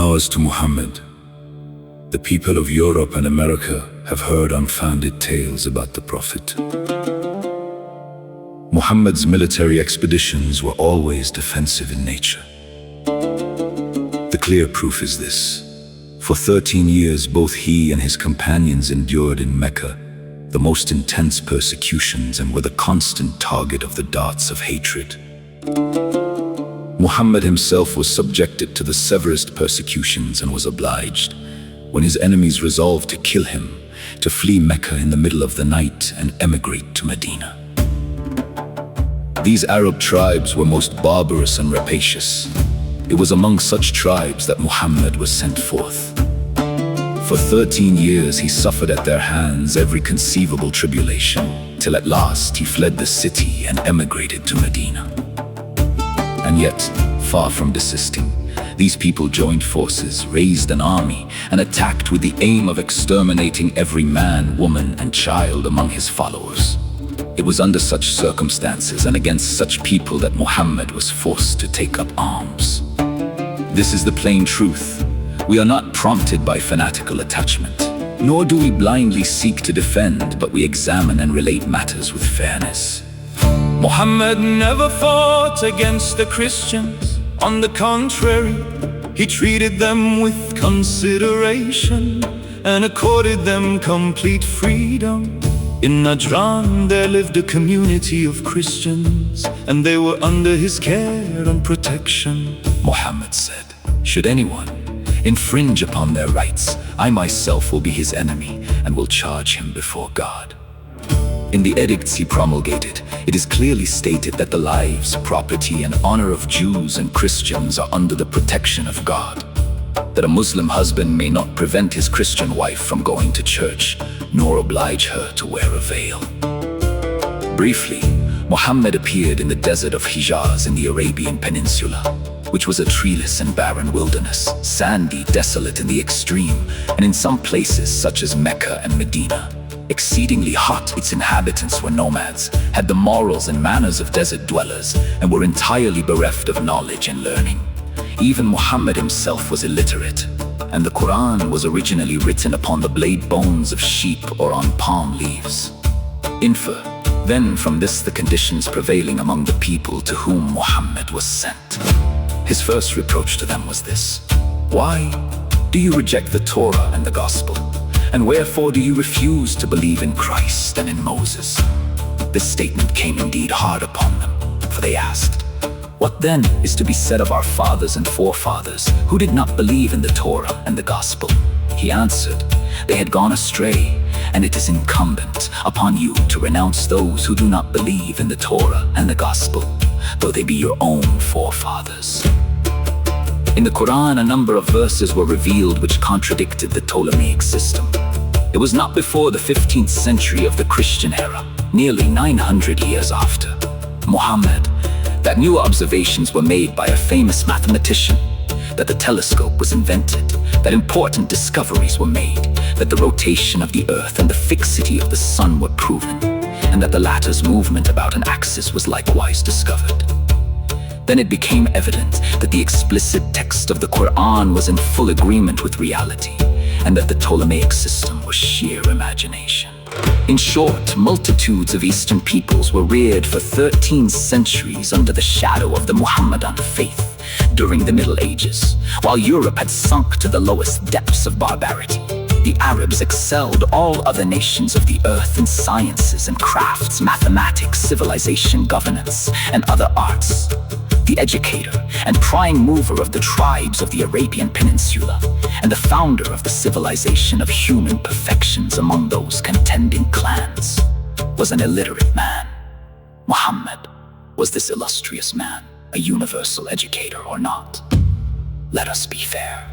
Now as to Muhammad, the people of Europe and America have heard unfounded tales about the Prophet. Muhammad's military expeditions were always defensive in nature. The clear proof is this. For 13 years, both he and his companions endured in Mecca the most intense persecutions and were the constant target of the darts of hatred. Muhammad himself was subjected to the severest persecutions and was obliged, when his enemies resolved to kill him, to flee Mecca in the middle of the night and emigrate to Medina. These Arab tribes were most barbarous and rapacious. It was among such tribes that Muhammad was sent forth. For 13 years he suffered at their hands every conceivable tribulation, till at last he fled the city and emigrated to Medina. And yet, far from desisting, these people joined forces, raised an army, and attacked with the aim of exterminating every man, woman, and child among his followers. It was under such circumstances and against such people that Muhammad was forced to take up arms. This is the plain truth. We are not prompted by fanatical attachment, nor do we blindly seek to defend, but we examine and relate matters with fairness. Muhammad never fought against the Christians. On the contrary, he treated them with consideration and accorded them complete freedom. In Najran there lived a community of Christians, and they were under his care and protection. Muhammad said, "Should anyone infringe upon their rights, I myself will be his enemy and will charge him before God." In the edicts he promulgated, it is clearly stated that the lives, property, and honor of Jews and Christians are under the protection of God, that a Muslim husband may not prevent his Christian wife from going to church, nor oblige her to wear a veil. Briefly, Muhammad appeared in the desert of Hijaz in the Arabian Peninsula, which was a treeless and barren wilderness, sandy, desolate in the extreme, and in some places, such as Mecca and Medina, exceedingly hot. Its inhabitants were nomads, had the morals and manners of desert dwellers, and were entirely bereft of knowledge and learning. Even Muhammad himself was illiterate, and the Quran was originally written upon the blade bones of sheep or on palm leaves. Infer, then, from this the conditions prevailing among the people to whom Muhammad was sent. His first reproach to them was this: "Why do you reject the Torah and the Gospel? And wherefore do you refuse to believe in Christ and in Moses?" This statement came indeed hard upon them, for they asked, "What then is to be said of our fathers and forefathers who did not believe in the Torah and the Gospel?" He answered, "They had gone astray, and it is incumbent upon you to renounce those who do not believe in the Torah and the Gospel, though they be your own forefathers." In the Quran, a number of verses were revealed which contradicted the Ptolemaic system. It was not before the 15th century of the Christian era, nearly 900 years after Muhammad, that new observations were made by a famous mathematician, that the telescope was invented, that important discoveries were made, that the rotation of the earth and the fixity of the sun were proven, and that the latter's movement about an axis was likewise discovered. Then it became evident that the explicit text of the Quran was in full agreement with reality, and that the Ptolemaic system was sheer imagination. In short, multitudes of Eastern peoples were reared for 13 centuries under the shadow of the Muhammadan faith during the Middle Ages, while Europe had sunk to the lowest depths of barbarity. The Arabs excelled all other nations of the earth in sciences and crafts, mathematics, civilization, governance, and other arts. The educator and prime mover of the tribes of the Arabian Peninsula, and the founder of the civilization of human perfections among those contending clans, was an illiterate man. Muhammad was this illustrious man, a universal educator or not? Let us be fair.